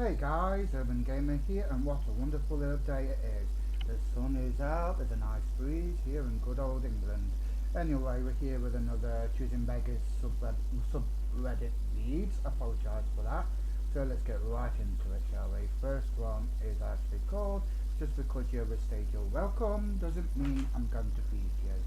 Hey guys, Urban Gamer here, and what a wonderful little day it is. The sun is out, there's a nice breeze here in good old England. Anyway, we're here with another Choosing Beggars subreddit reads. Apologise for that. So let's get right into it, shall we? First one is actually called Just Because you overstayed your welcome doesn't mean I'm going to feed you.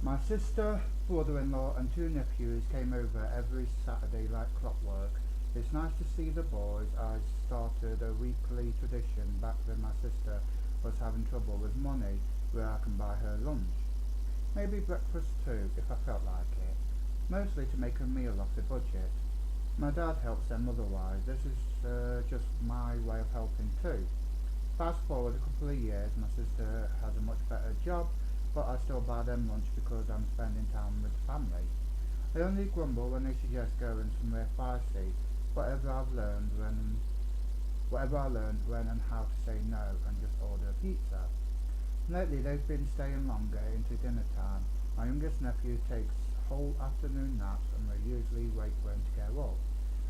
My sister, brother-in-law and two nephews came over every Saturday like clockwork. It's nice to see the boys. I started a weekly tradition back when my sister was having trouble with money where I can buy her lunch. Maybe breakfast too, if I felt like it. Mostly to make a meal off the budget. My dad helps them otherwise. This is just my way of helping too. Fast forward a couple of years, my sister has a much better job, but I still buy them lunch because I'm spending time with the family. I only grumble when they suggest going somewhere spicy. Whatever I learned when and how to say no and just order a pizza. Lately they've been staying longer into dinner time. My youngest nephew takes whole afternoon naps and they usually wait for him to get up.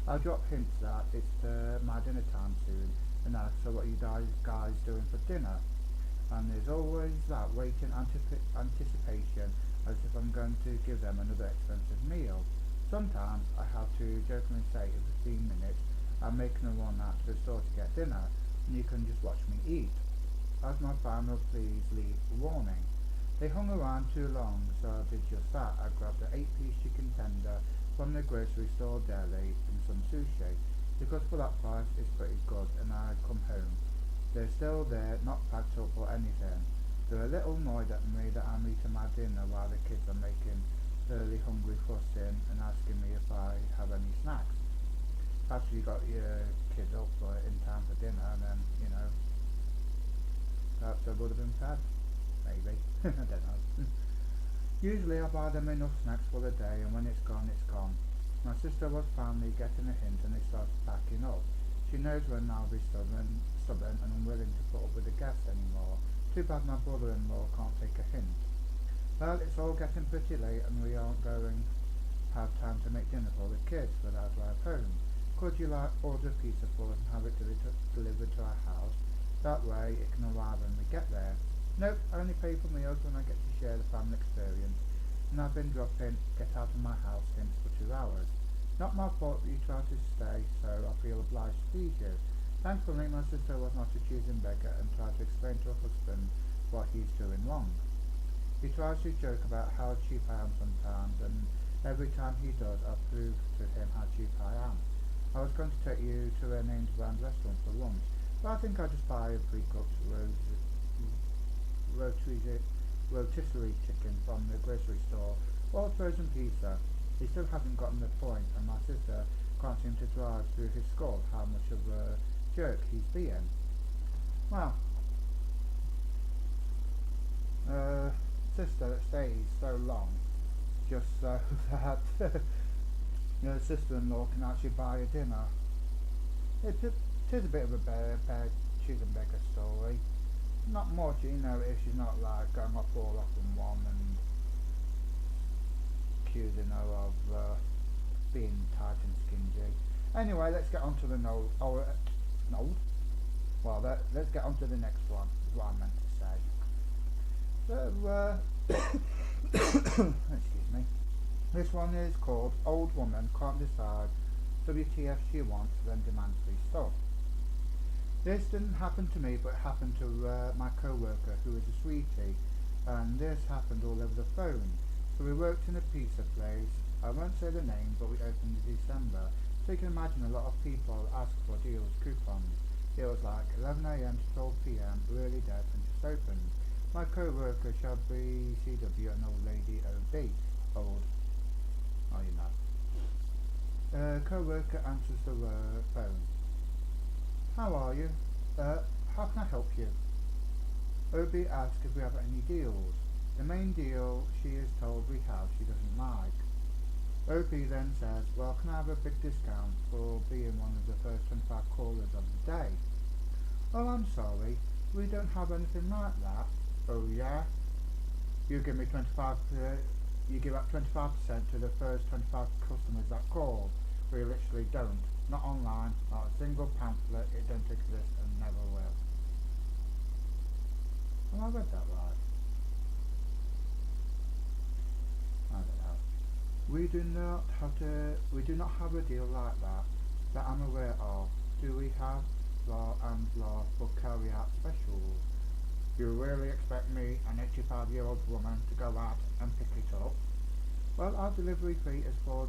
I drop hints that it's my dinner time soon and ask, so what are you guys doing for dinner? And there's always that waiting anticipation as if I'm going to give them another expensive meal. Sometimes I have to jokingly say in 15 minutes I'm making a run out to the store to get dinner and you can just watch me eat. As my final please leave warning. They hung around too long, so I did just that. I grabbed an 8-piece chicken tender from the grocery store deli and some sushi because for that price it's pretty good, and I come home. They're still there, not packed up or anything. They're a little annoyed at me that I'm eating my dinner while the kids are making early hungry fussing and asking me if I have any snacks. After you got your kids up for in time for dinner, and then, perhaps they would have been fed. Maybe. I don't know. Usually I buy them enough snacks for the day, and when it's gone, it's gone. My sister was finally getting a hint and they started packing up. She knows when I'll be stubborn and unwilling to put up with the guests anymore. Too bad my brother-in-law can't take a hint. Well, it's all getting pretty late and we aren't going to have time to make dinner for the kids without drive home. Could you order a pizza for us and have it delivered to our house? That way it can arrive when we get there. Nope, I only pay for meals when I get to share the family experience, and I've been dropping get out of my house hints for 2 hours. Not my fault that you tried to stay, so I feel obliged to feed you. Thankfully my sister was not a choosing beggar and tried to explain to her husband what he's doing wrong. He tries to joke about how cheap I am sometimes, and every time he does, I prove to him how cheap I am. I was going to take you to a named brand restaurant for lunch, but I think I'll just buy a pre-cooked rotisserie chicken from the grocery store, or a frozen pizza. He still hasn't gotten the point, and my sister can't seem to drive through his skull how much of a jerk he's being. Well, sister that stays so long just so that your sister-in-law can actually buy a dinner. It is a bit of a bad choosing beggar story. Not much, if she's not like going off all off on one and accusing her of being tight and stingy. Anyway, let's get on to the let's get on to the next one, is what I meant to say. So, excuse me. This one is called Old Woman Can't Decide WTF She Wants, Then Demands Free Stuff. This didn't happen to me, but it happened to my co-worker, who is a sweetie, and this happened all over the phone. So we worked in a pizza place. I won't say the name, but we opened in December, so you can imagine a lot of people ask for deals, coupons. It was like 11 AM to 12 PM, really dead and just opened. My co-worker shall be CW, an old lady OB. Co-worker answers the phone. How are you? How can I help you? OB asks if we have any deals. The main deal she is told we have she doesn't like. OB then says, well, can I have a big discount for being one of the first 25 callers of the day? Oh, I'm sorry, we don't have anything like that. Oh yeah? You give me 25, you give up 25% to the first 25 customers that call. We literally don't. Not online, not a single pamphlet, it don't exist and never will. Have I read that right? I don't know. We do not have a deal like that I'm aware of. Do we have law and law for carry out specials? You really expect me, an 85-year-old woman, to go out and pick it up? Well, our delivery fee is $4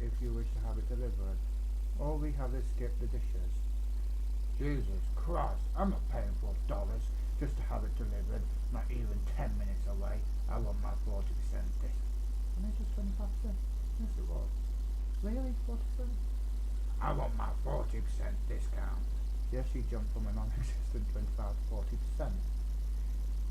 if you wish to have it delivered. All we have is skip the dishes. Jesus Christ, I'm not paying $4 just to have it delivered, not even 10 minutes away. I want my 40% discount. And it's just 25%? Yes, it was. Really? 40%? I want my 40% discount. Yes, she jumped from a non-existent 25 to 40%.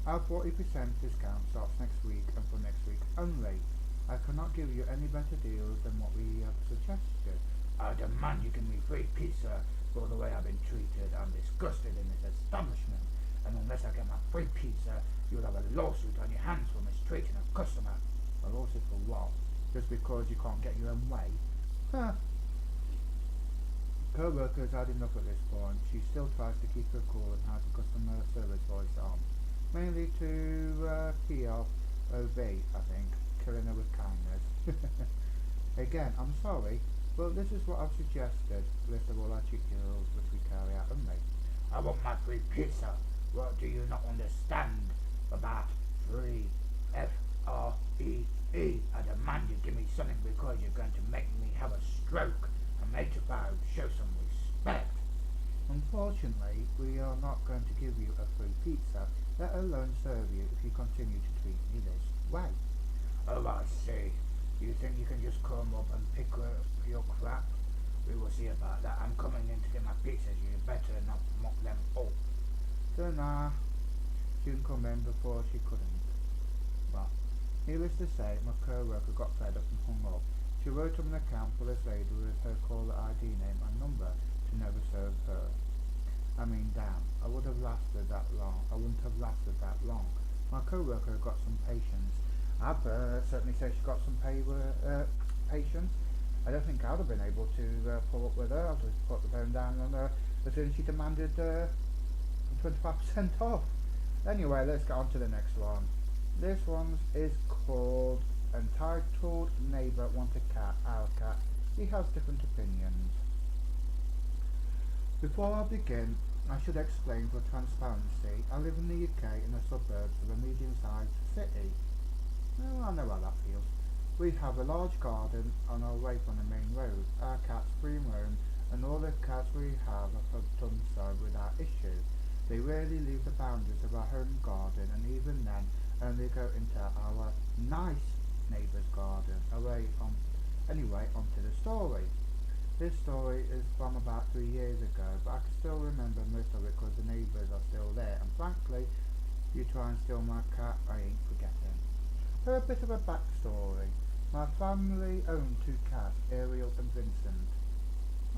Our 40% discount starts next week and for next week only. I cannot give you any better deals than what we have suggested. I demand you give me free pizza for the way I've been treated. I'm disgusted in this establishment, and unless I get my free pizza, you'll have a lawsuit on your hands for mistreating a customer. A lawsuit for what? Just because you can't get your own way? Huh. Co-worker has had enough at this point. She still tries to keep her cool and has the customer service voice on. Mainly to POV, I think, killing her with kindness. Again, I'm sorry, but this is what I've suggested. List of all our cheap deals which we carry out only. I want my free pizza. What do you not understand about free? F-R-E-E. I demand you give me something because you're going to make me have a stroke. I'm 85. Show some respect. Unfortunately, we are not going to give you a free pizza, let alone serve you if you continue to treat me this way. Oh, I see. You think you can just come up and pick up your crap? We will see about that. I'm coming in to get my pizzas. You better not mock them up. So nah, she didn't come in before she couldn't. Well, needless to say, my co-worker got fed up and hung up. She wrote up an account for this lady with her caller ID name and number to never serve her. I mean, damn, I wouldn't have lasted that long. My co-worker got some patience. I'd certainly say she got some patience. I don't think I'd have been able to pull up with her. I'd just put the phone down on her as soon as she demanded 25% off. Anyway, let's get on to the next one. This one is called Entitled Neighbour Want a Cat, Our Cat. He has different opinions. Before I begin, I should explain for transparency, I live in the UK in the suburbs of a medium-sized city. Well, I know how that feels. We have a large garden on our way from the main road. Our cats free roam, and all the cats we have done so without issue. They rarely leave the boundaries of our home garden, and even then only go into our nice neighbour's garden. Anyway, onto the story. This story is from about 3 years ago, but I can still remember most of it because the neighbours are still there, and frankly, you try and steal my cat, I ain't forgetting. For a bit of a backstory, my family owned 2 cats, Ariel and Vincent.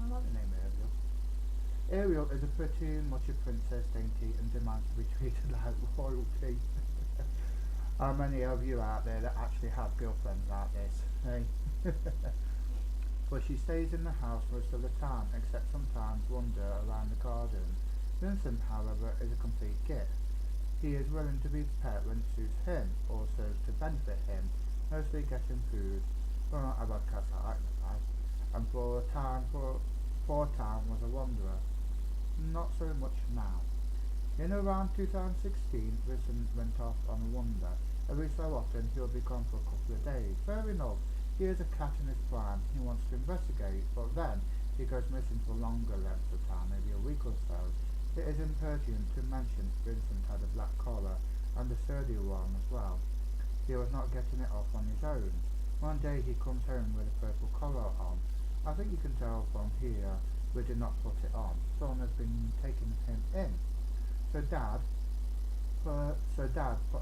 I like the name Ariel. Ariel is a pretty much a princess, dainty, and demands to be treated like royalty. How many of you out there that actually have girlfriends like this, eh? Well, she stays in the house most of the time, except sometimes wander around the garden. Vincent, however, is a complete git. He is willing to be pet when it suits him, or serves to benefit him, mostly getting food. Well, not about cats I like the past, and for a time was a wanderer. Not so much now. In around 2016, Vincent went off on a wander. Every so often he'll be gone for a couple of days. Fair enough. He is a cat in his prime. He wants to investigate, but then he goes missing for longer lengths of time, maybe a week or so. It is impertinent to mention Vincent had a black collar, and a sturdy one as well. He was not getting it off on his own. One day he comes home with a purple collar on. I think you can tell from here we did not put it on. Someone has been taking him in. So Dad put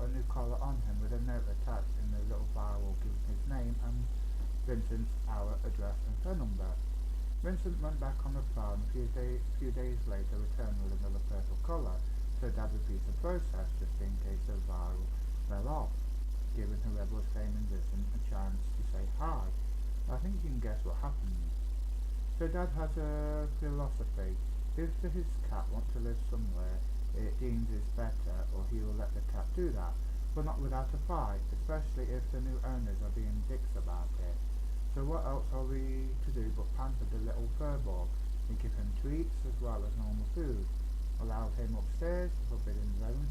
a new collar on him with a note attached in the little vial giving his name and Vincent's hour, address and phone number. Vincent went back on the prowl and a few days later returned with another purple collar, so Dad repeats the process just in case the vial fell off, giving whoever was claiming Vincent a chance to say hi. I think you can guess what happened. So Dad has a philosophy. If his cat wants to live somewhere it deems is better, or he will let the cat do that, but not without a fight, especially if the new owners are being dicks about it. So what else are we to do but pamper the little furball? We give him treats as well as normal food, allow him upstairs, forbidden zone,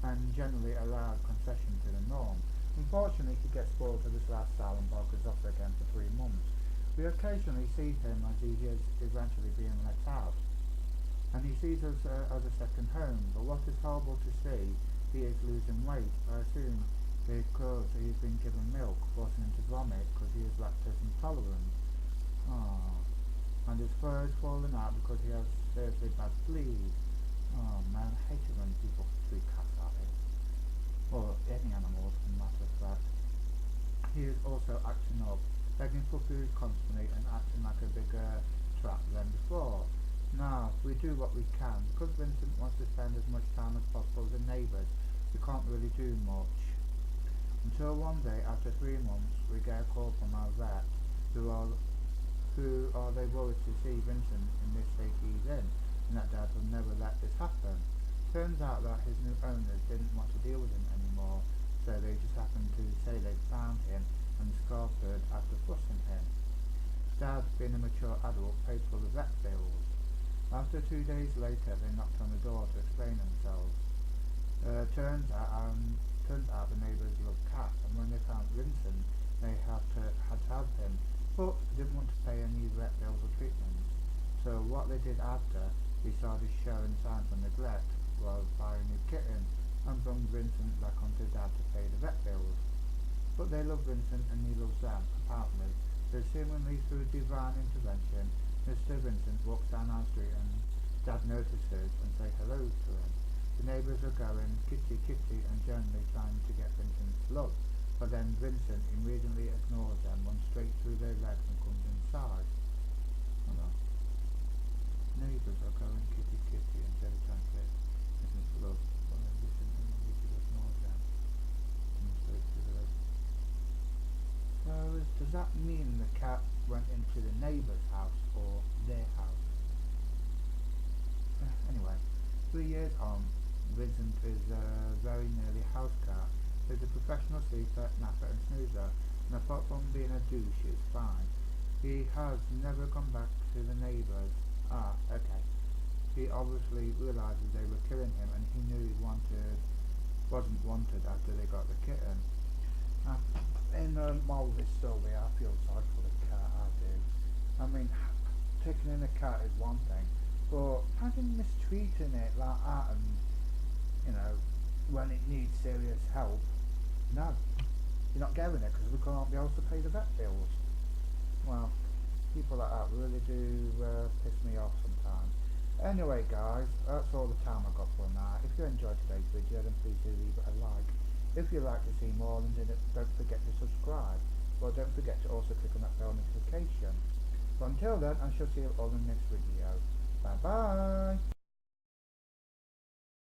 and generally allow concession to the norm. Unfortunately, he gets spoiled to this lifestyle and boggers off again for 3 months. We occasionally see him as he is eventually being let out, and he sees us as a second home, but what is horrible to see, he is losing weight, I assume because he's been given milk, forcing him to vomit because he is lactose intolerant. Aww. And his fur is falling out because he has seriously bad fleas. Oh man, I hate it when people treat cats like this. Or any animal, for matter of fact. He is also acting up, begging for food constantly and acting like a bigger trap than before. Now, we do what we can. Because Vincent wants to spend as much time as possible with the neighbours, we can't really do much. Until one day, after 3 months, we get a call from our vet, who are they worried to see Vincent in this state he's in, and that Dad will never let this happen. Turns out that his new owners didn't want to deal with him anymore, so they just happened to say they found him and scarfed after fussing him. Dad, being a mature adult, paid for the vet bills. After 2 days later, they knocked on the door to explain themselves. Turns out the neighbours love cats, and when they found Vincent, they had to have him, but didn't want to pay any vet bills or treatments. So what they did after, they started showing signs of neglect, was buy a new kitten, and bring Vincent back onto Dad to pay the vet bills. But they love Vincent and he loves them, apparently, so seemingly through divine intervention, Mr. Vincent walks down our street and Dad notices and say hello to him. The neighbours are going kitty kitty and generally trying to get Vincent's love, but then Vincent immediately ignores them, runs straight through their legs and comes inside. Hold on. Neighbours are going kitty kitty and generally trying to get Vincent's love, but then Vincent immediately ignores them, runs straight through their legs. So does that mean the cat went into the neighbour's house or their house? Anyway, 3 years on, Vincent is very nearly a house cat. He's a professional sleeper, napper and snoozer, and apart from being a douche, he's fine. He has never come back to the neighbours. Okay. He obviously realised they were killing him and he knew he wasn't wanted after they got the kitten. In the moral of this story, I feel sorry for the cat, I do. I mean, taking in a cat is one thing, but imagine mistreating it like that and, when it needs serious help. No, you're not getting it because we can't be able to pay the vet bills. Well, people like that really do piss me off sometimes. Anyway guys, that's all the time I got for now. If you enjoyed today's video, then please do leave it a like. If you'd like to see more, then don't forget to subscribe. Well, don't forget to also click on that bell notification. But until then, I shall see you all in the next video. Bye bye!